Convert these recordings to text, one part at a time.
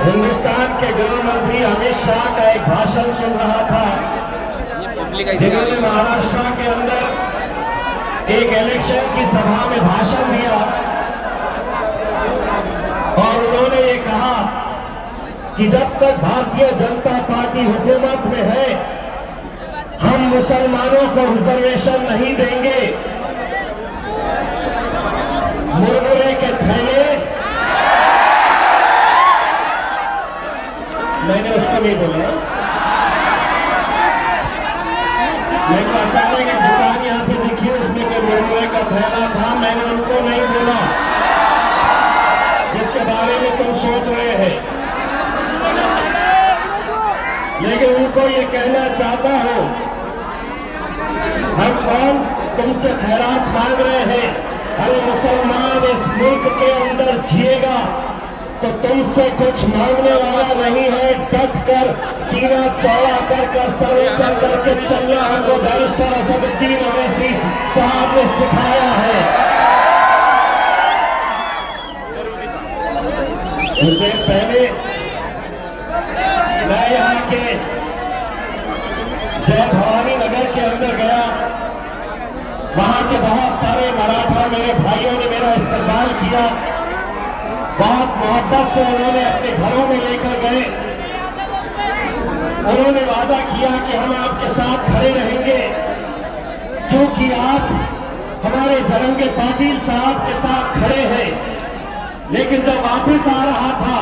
हिंदुस्तान के गृह मंत्री अमित शाह का एक भाषण सुन रहा था, जिन्होंने महाराष्ट्र के अंदर एक इलेक्शन की सभा में भाषण दिया और उन्होंने ये कहा कि जब तक भारतीय जनता पार्टी हुकूमत में है हम मुसलमानों को रिजर्वेशन नहीं देंगे। मुरमुरे के थैले, मैंने उसको नहीं बोला, मेरे को अचानक एक दुकान यहां पे दिखी, उसमें के मुरमुरे का थैला था, मैंने उनको नहीं बोला जिसके बारे में तुम सोच रहे हैं, लेकिन उनको ये कहना चाहता हूं, हम कौन तुमसे खैरात मांग रहे हैं? अरे मुसलमान इस मुल्क के अंदर जिएगा तो तुमसे कुछ मांगने वाला नहीं है। डट कर सीना चौड़ा कर सर ऊंचा करके चलना हमको बैरिस्टर असदुद्दीन अवैसी साहब ने सिखाया है। कुछ देर पहले मैं यहाँ के जय भवानी नगर के अंदर गया, वहां के बहुत सारे मराठा मेरे भाइयों ने मेरा इस्तेमाल किया, बहुत मोहब्बत से उन्होंने अपने घरों में लेकर गए। उन्होंने वादा किया कि हम आपके साथ खड़े रहेंगे क्योंकि आप हमारे जरंगे पाटिल साहब के साथ खड़े हैं। लेकिन जब वापस आ रहा था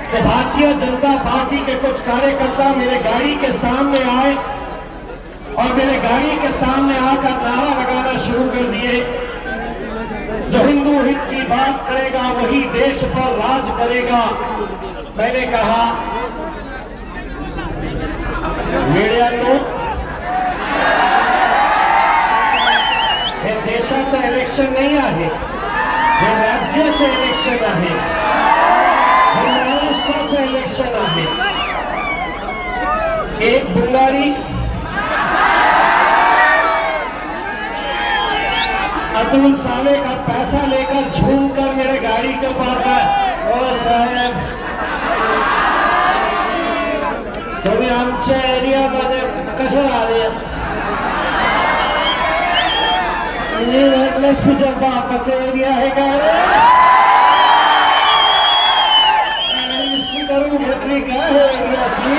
तो भारतीय जनता पार्टी के कुछ कार्यकर्ता मेरे गाड़ी के सामने आए और मेरे गाड़ी के सामने आकर नारा लगाना शुरू कर दिए, जो हिंदू हित की बात करेगा वही देश पर राज करेगा। मैंने कहा मीडियानो, हे देशाचं इलेक्शन नाही आहे, हे राज्याचं इलेक्शन आहे, हे महाराष्ट्राचं इलेक्शन आहे। एक बुंगारी अतुल साले का पैसा लेकर झूमकर मेरे गाड़ी के पास आए, ओ साहेब तुम्ही आमच्या एरियामध्ये कशाला आले? मी म्हटलं तुझ्या बापाचा एरिया आहे का रे? करून घेतली का हे एरियाची?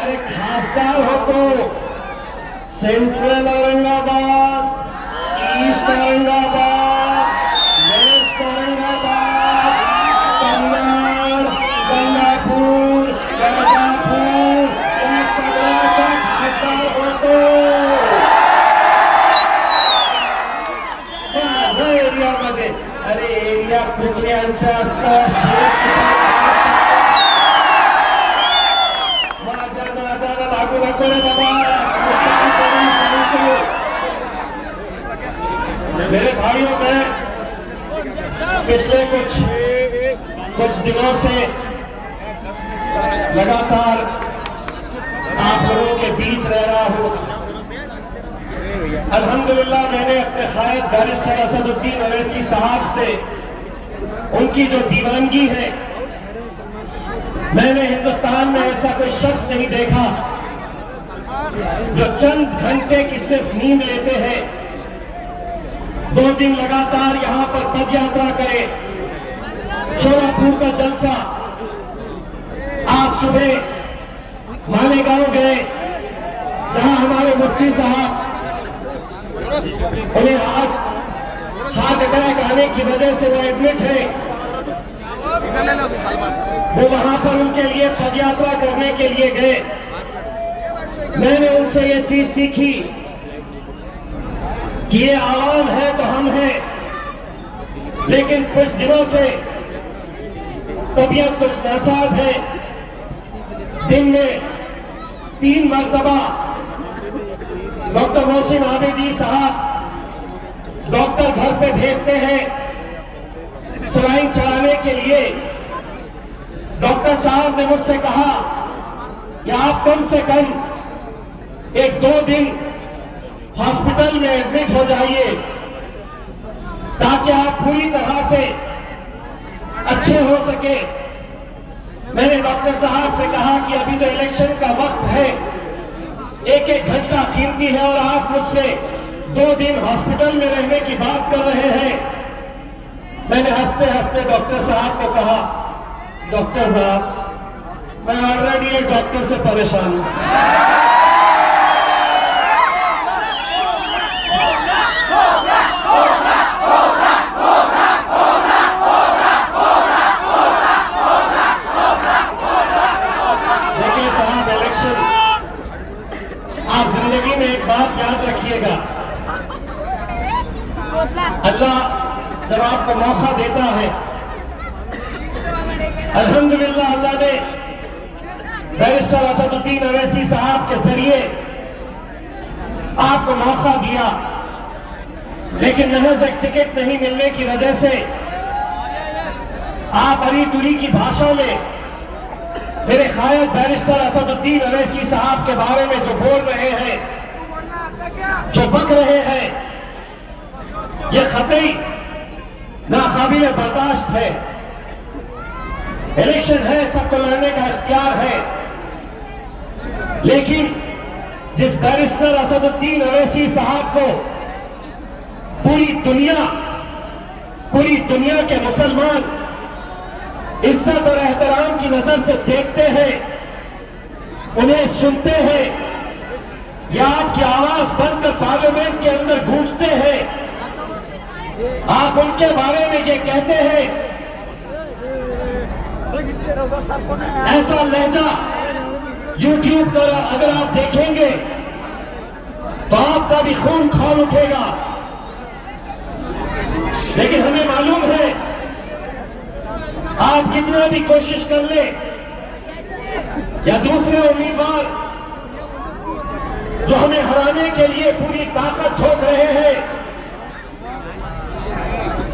अरे खासदार होतो central Aurangabad, east Aurangabad, west Aurangabad, Kannad, Gangapur, Gangapur या सगळ्याचा खासदार होतो माझ्या एरियामध्ये। अरे एरिया कुत्र्यांचा असतं, माझ्या नादाला लागू नको रे बाबा। मेरे भाइयों, मैं पिछले कुछ दिनों से लगातार आप लोगों के बीच रह रहा हूं। अल्हम्दुलिल्लाह मैंने अपने कायद बैरिस्टर असदुद्दीन अवैसी साहब से उनकी जो दीवानगी है, मैंने हिंदुस्तान में ऐसा कोई शख्स नहीं देखा जो चंद घंटे की सिर्फ नींद लेते हैं, 2 दिन लगातार यहां पर पदयात्रा करे, शोलापुर का जलसा। आज सुबह मालेगांव गए जहां हमारे मुफ्ती साहब, उन्हें हार्ट अटैक आने की वजह से वो एडमिट है, वो वहां पर उनके लिए पदयात्रा करने के लिए गए। मैंने उनसे ये चीज सीखी कि ये आवाम है तो हम हैं, लेकिन कुछ दिनों से तबीयत कुछ नासाज है। दिन में 3 मरतबा डॉक्टर मोहसिन आबिदी साहब डॉक्टर घर पे भेजते हैं सलाइन चढ़ाने के लिए। डॉक्टर साहब ने मुझसे कहा कि आप कम से कम 1-2 दिन हॉस्पिटल में एडमिट हो जाइए ताकि आप पूरी तरह से अच्छे हो सके। मैंने डॉक्टर साहब से कहा कि अभी तो इलेक्शन का वक्त है, एक एक घंटा कीमती है और आप मुझसे 2 दिन हॉस्पिटल में रहने की बात कर रहे हैं। मैंने हंसते हंसते डॉक्टर साहब को कहा, डॉक्टर साहब मैं ऑलरेडी एक डॉक्टर से परेशान हूं। देखिए साहब, इलेक्शन, आप जिंदगी में एक बात याद रखिएगा, अल्लाह जब आपको मौका देता है, अल्हम्दुलिल्लाह अल्लाह ने बैरिस्टर असदुद्दीन अवैसी साहब के जरिए आपको मौका दिया, लेकिन महज एक टिकट नहीं मिलने की वजह से आप अली तुरी की भाषा में मेरे कायद बैरिस्टर असदुद्दीन अवैसी साहब के बारे में जो बोल रहे हैं, जो बक रहे हैं, यह खतई नाकाबिल बर्दाश्त है। इलेक्शन है, सबको लड़ने का इख्तियार है, लेकिन जिस बैरिस्टर असदुद्दीन अवैसी साहब को पूरी दुनिया के मुसलमान इज्जत और एहतराम की नजर से देखते हैं, उन्हें सुनते हैं, या आपकी आवाज बनकर पार्लियामेंट के अंदर गूंजते हैं, आप उनके बारे में ये कहते हैं, ऐसा लहजा यूट्यूब पर अगर आप देखेंगे तो आपका भी खून खौल उठेगा। लेकिन हमें मालूम है, आप कितना भी कोशिश कर ले या दूसरे उम्मीदवार जो हमें हराने के लिए पूरी ताकत झोंक रहे हैं,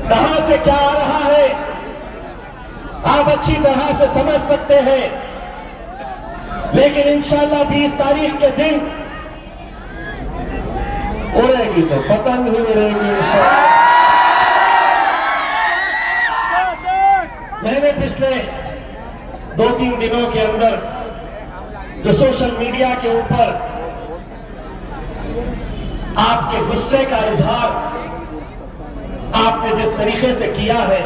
कहां से क्या आ रहा है आप अच्छी तरह से समझ सकते हैं। लेकिन इंशाअल्लाह 20 तारीख के दिन उड़ेगी तो पतंग ही उड़ेगी इंशाअल्लाह। मैंने पिछले 2-3 दिनों के अंदर जो सोशल मीडिया के ऊपर आपके गुस्से का इजहार आपने जिस तरीके से किया है,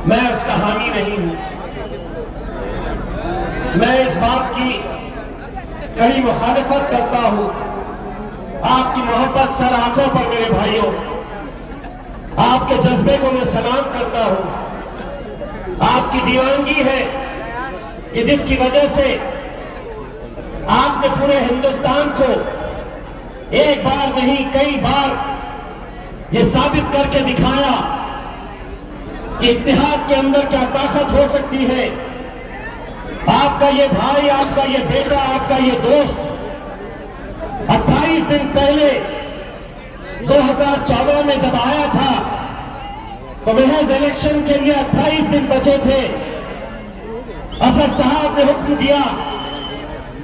मैं उसका हामी नहीं हूं। मैं इस बात की कड़ी मुखालिफत करता हूं। आपकी मोहब्बत सर आंखों पर मेरे भाइयों, आपके जज्बे को मैं सलाम करता हूं। आपकी दीवानगी है कि जिसकी वजह से आपने पूरे हिंदुस्तान को एक बार नहीं कई बार ये साबित करके दिखाया कि इत्तेहाद के अंदर क्या ताकत हो सकती है। आपका ये भाई, आपका ये बेटा, आपका ये दोस्त 28 दिन पहले 2014 में जब आया था तो महज इलेक्शन के लिए 28 दिन बचे थे। असद साहब ने हुक्म दिया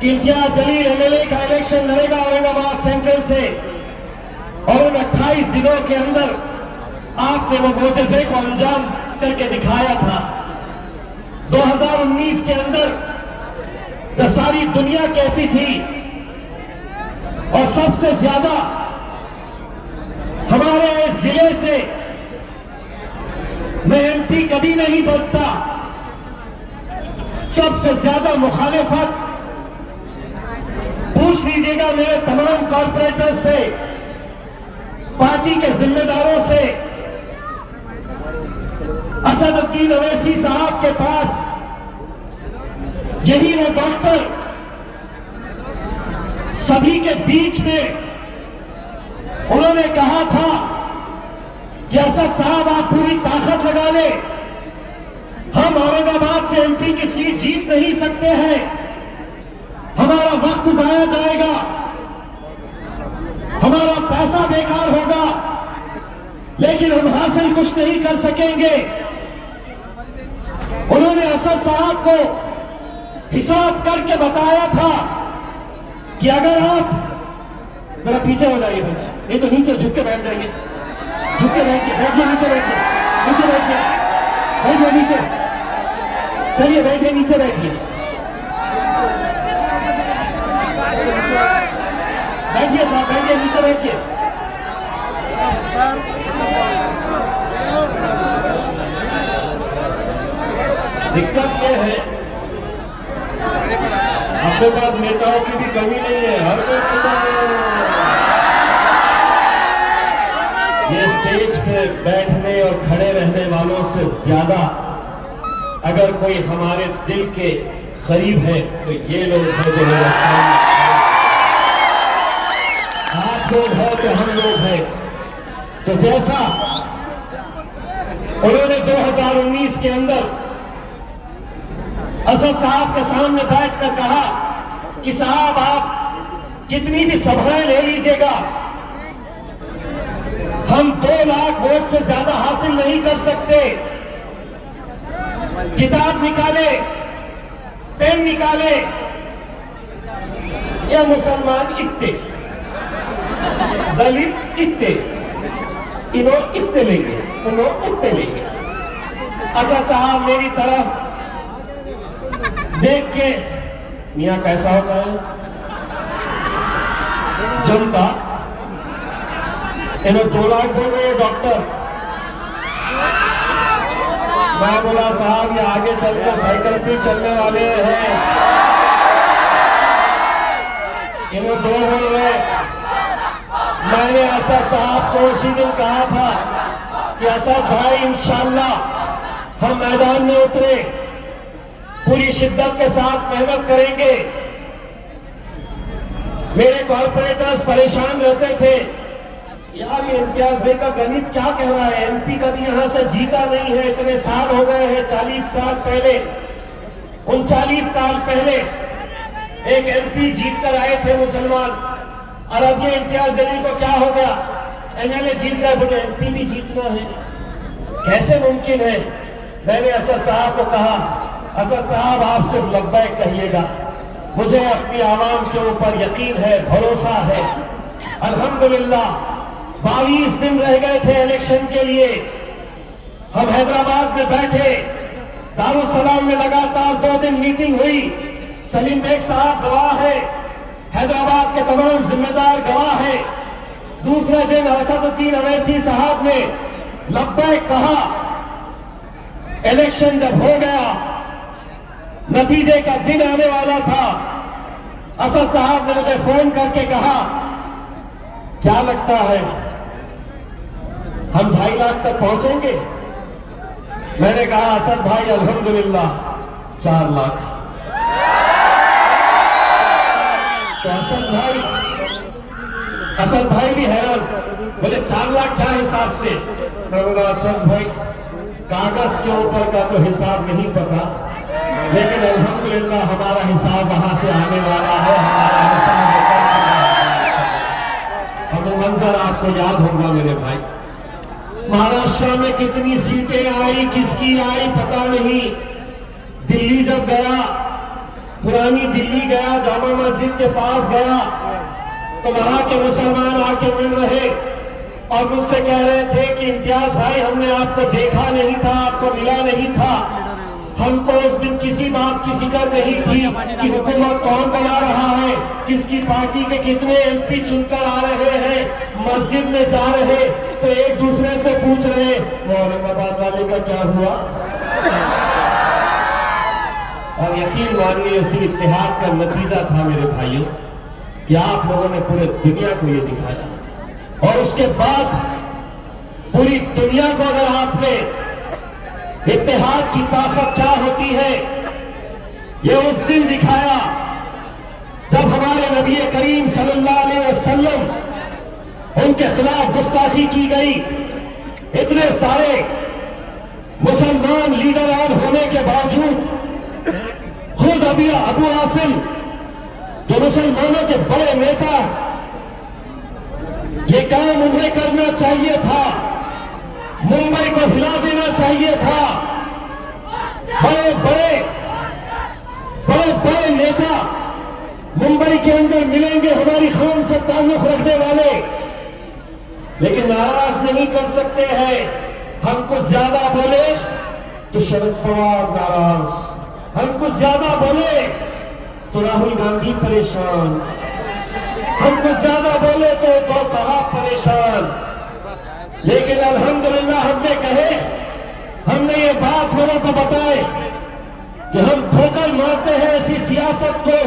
कि इम्तियाज जलील एमएलए का इलेक्शन लड़ेगा औरंगाबाद सेंट्रल से, और उन 28 दिनों के अंदर आपने वो मोजज़े को अंजाम करके दिखाया था। 2019 के अंदर जब सारी दुनिया कहती थी और सबसे ज्यादा हमारे इस जिले से मैं एमपी कभी नहीं बनता, सबसे ज्यादा मुखालिफत पूछ लीजिएगा मेरे तमाम कॉर्पोरेटर से, पार्टी के जिम्मेदारों से, असदुद्दीन अवैसी साहब के पास यही वो डॉक्टर सभी के बीच में उन्होंने कहा था कि असद साहब आप पूरी ताकत लगा ले, हम औरंगाबाद से एमपी की सीट जीत नहीं सकते हैं, हमारा वक्त जाया जाएगा, हमारा पैसा बेकार होगा, लेकिन हम हासिल कुछ नहीं कर सकेंगे। उन्होंने असद साहब को हिसाब करके बताया था कि अगर आप जरा पीछे हो जाइए, बस नहीं तो नीचे झुक के बैठ जाएंगे, झुक के बैठिए, बैठिए, नीचे बैठिए, नीचे बैठिए, बैठिए नीचे, चलिए बैठिए, नीचे बैठिए, बैठिए साहब, बैठिए नीचे बैठिए। दिक्कत यह है अपने पास नेताओं की भी कमी नहीं है, हर कोई नेता ये स्टेज पे बैठने और खड़े रहने वालों से ज्यादा अगर कोई हमारे दिल के करीब है तो ये लोग हैं जो मेरे सामने, आप लोग हैं तो हम लोग हैं। तो जैसा उन्होंने 2019 के अंदर असद साहब के सामने बैठकर कहा कि साहब आप कितनी भी सभाएं ले लीजिएगा, हम 2 लाख वोट से ज्यादा हासिल नहीं कर सकते। किताब निकाले, पेन निकाले, या मुसलमान इतने, दलित इतने, इन्हों इतने लेंगे, उन्हों इतने लेंगे। असद साहब मेरी तरफ देख के, मियां कैसा होता है जनता, इन्होंने 2 लाख बोल रहे हैं डॉक्टर। मैं बोला साहब ये आगे चलकर साइकिल पे चलने वाले हैं, इन्होंने 2 बोल रहे। मैंने असद साहब को उसी दिन कहा था कि असद भाई इंशाअल्लाह हम मैदान में उतरे, पूरी शिद्दत के साथ मेहनत करेंगे। मेरे कॉर्पोरेटर्स परेशान रहते थे, यार ये इम्तियाज भाई का गणित क्या कह रहा है, एमपी कभी यहां से जीता नहीं है, इतने साल हो गए हैं, 40 साल पहले, 39 साल पहले एक एमपी जीत कर आए थे मुसलमान, और अब ये इम्तियाज जलील को क्या हो गया, एमएलए जीत गए, बोले एमपी भी जीतना है, कैसे मुमकिन है। मैंने असद साहब को कहा, असद साहब आप सिर्फ लब्बैक कहिएगा, मुझे अपनी आवाम के ऊपर यकीन है, भरोसा है। अल्हम्दुलिल्लाह 22 दिन रह गए थे इलेक्शन के लिए, हम हैदराबाद में बैठे, दारुसलाम में लगातार 2 दिन मीटिंग हुई, सलीम बेग साहब गवाह है, हैदराबाद के तमाम जिम्मेदार गवाह है। दूसरे दिन असदुद्दीन अवैसी साहब ने लब्बैक कहा। इलेक्शन जब हो गया, नतीजे का दिन आने वाला था, असद साहब ने मुझे फोन करके कहा क्या लगता है हम 2.5 लाख तक पहुंचेंगे। मैंने कहा असद भाई अल्हम्दुलिल्लाह 4 लाख। तो असद भाई भी हैरान, बोले 4 लाख क्या हिसाब से। मैं बोला असद भाई कागज के ऊपर का तो हिसाब नहीं पता, लेकिन अल्हम्दुलिल्लाह हमारा हिसाब वहां से आने वाला है, हमारा हिसाब हमें मंजर आपको याद होगा मेरे भाई। महाराष्ट्र में कितनी सीटें आई, किसकी आई पता नहीं। दिल्ली जब गया, पुरानी दिल्ली गया, जामा मस्जिद के पास गया, तो वहां के मुसलमान आके मिल रहे और मुझसे कह रहे थे कि इम्तियाज भाई हमने आपको देखा नहीं था, आपको मिला नहीं था, हमको उस दिन किसी बात की फिक्र नहीं थी कि हुकूमत कौन बना रहा है, किसकी पार्टी के कितने एमपी चुनकर आ रहे हैं, मस्जिद में जा रहे तो एक दूसरे से पूछ रहे औरंगाबाद वाले का क्या हुआ। और यकीन मानिए उसी इत्तेहाद का नतीजा था मेरे भाइयों कि आप लोगों ने पूरे दुनिया को ये दिखाया। और उसके बाद पूरी दुनिया को अगर आपने इत्तेहाद की ताकत क्या होती है ये उस दिन दिखाया जब हमारे नबी करीम सल्लल्लाहु अलैहि वसल्लम उनके खिलाफ गुस्ताखी की गई। इतने सारे मुसलमान लीडरान होने के बावजूद खुद अबू आसिम जो मुसलमानों के बड़े नेता, ये काम उन्हें करना चाहिए था, मुंबई को हिला देना चाहिए था। बड़े बड़े नेता मुंबई के अंदर मिलेंगे हमारी खान से ताल्लुक रखने वाले, लेकिन नाराज नहीं कर सकते हैं। हम कुछ ज्यादा बोले तो शरद पवार नाराज, हम कुछ ज्यादा बोले तो राहुल गांधी परेशान, हम कुछ ज्यादा बोले तो दो साहब परेशान। लेकिन अल्हम्दुलिल्लाह हमने कहे, हमने ये बात लोगों को बताए कि हम ठोकर मारते हैं ऐसी सियासत को,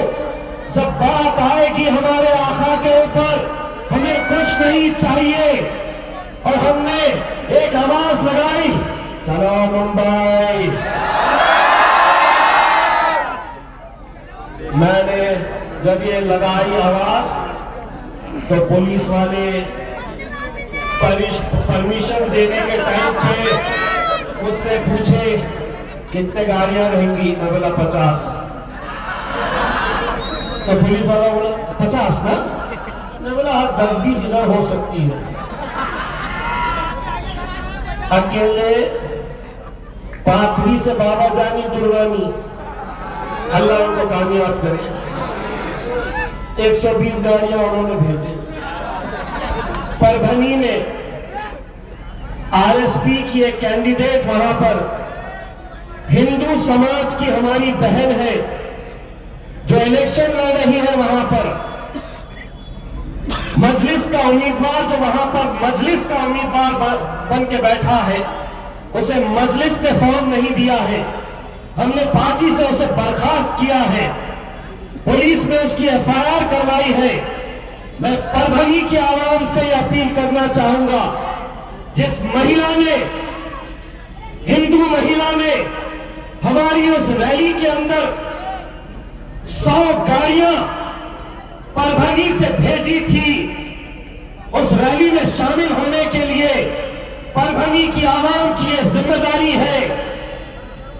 जब बात आएगी हमारे आका के ऊपर हमें कुछ नहीं चाहिए। और हमने एक आवाज लगाई, चलो मुंबई। मैंने जब ये लगाई आवाज तो पुलिस वाले परमिशन देने के टाइम पे मुझसे पूछे कितने गाड़ियां रहेंगी, मैं बोला 50। तो पुलिस वाला बोला 50 ना, मैं बोला हाँ 10-20 इधर हो सकती है। अकेले पाथरी से बाबा जानी दुर्गानी, अल्लाह उनको कामयाब करे, 120 गाड़ियां उन्होंने भेजे। परभनी में आरएसपी की एक कैंडिडेट वहां पर हिंदू समाज की हमारी बहन है जो इलेक्शन लड़ रही है, वहां पर मजलिस का उम्मीदवार जो वहां पर मजलिस का उम्मीदवार बन के बैठा है, उसे मजलिस ने फॉर्म नहीं दिया है। हमने पार्टी से उसे बर्खास्त किया है, पुलिस ने उसकी एफआईआर करवाई है। मैं परभनी की आवाम से यह अपील करना चाहूंगा, जिस महिला ने, हिंदू महिला ने हमारी उस रैली के अंदर 100 गाड़ियां परभनी से भेजी थी, उस रैली में शामिल होने के लिए परभनी की आवाम की यह जिम्मेदारी है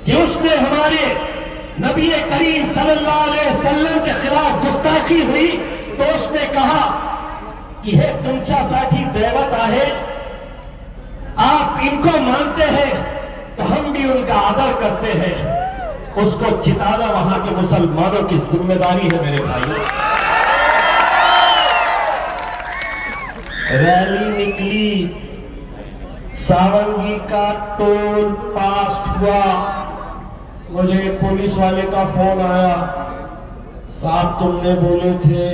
कि उसने हमारे नबी करीम सल्लल्लाहु अलैहि वसल्लम के खिलाफ गुस्ताखी हुई तो उसने कहा कि हे तुमच्यासाठी दैवत आहे, आप इनको मानते हैं तो हम भी उनका आदर करते हैं। उसको जिताना वहां के मुसलमानों की जिम्मेदारी है मेरे भाइयों। रैली निकली, सावंगी का टोल पास हुआ, मुझे पुलिस वाले का फोन आया, साहब तुमने बोले थे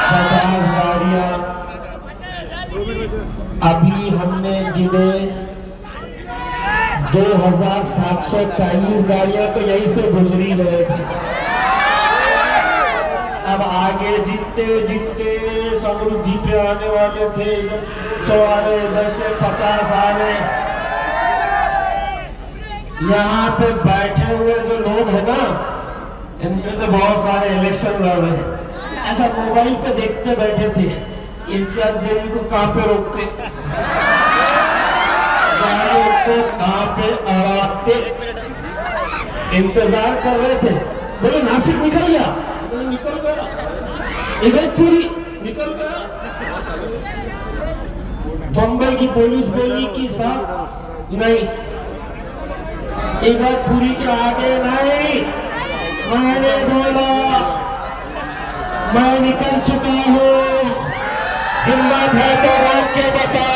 50 गाड़ियां, अभी हमने गिने 2740 गाड़ियां तो यहीं से गुजरी रहे थे। अब आगे जितने समृद्धि पे आने वाले थे, 100 आ रहे, इधर से 50 आ रहे। यहाँ पे बैठे हुए जो लोग हैं ना, इनमें से बहुत सारे इलेक्शन लड़ रहे हैं, ऐसा मोबाइल पे देखते बैठे थे, इम्तियाज जलील को कहां पे रोकते, गाड़ियों को कहां पे अड़ाते, इंतजार कर रहे थे। बोले नासिक निकल गया, बोले निकल गया, इगतपुरी निकल गया। बंबई की पुलिस बोली कि साहब नहीं, इगतपुरी के आगे नहीं। मैंने बोला मैं निकल चुका हूं, हिम्मत है तो रोक के बता।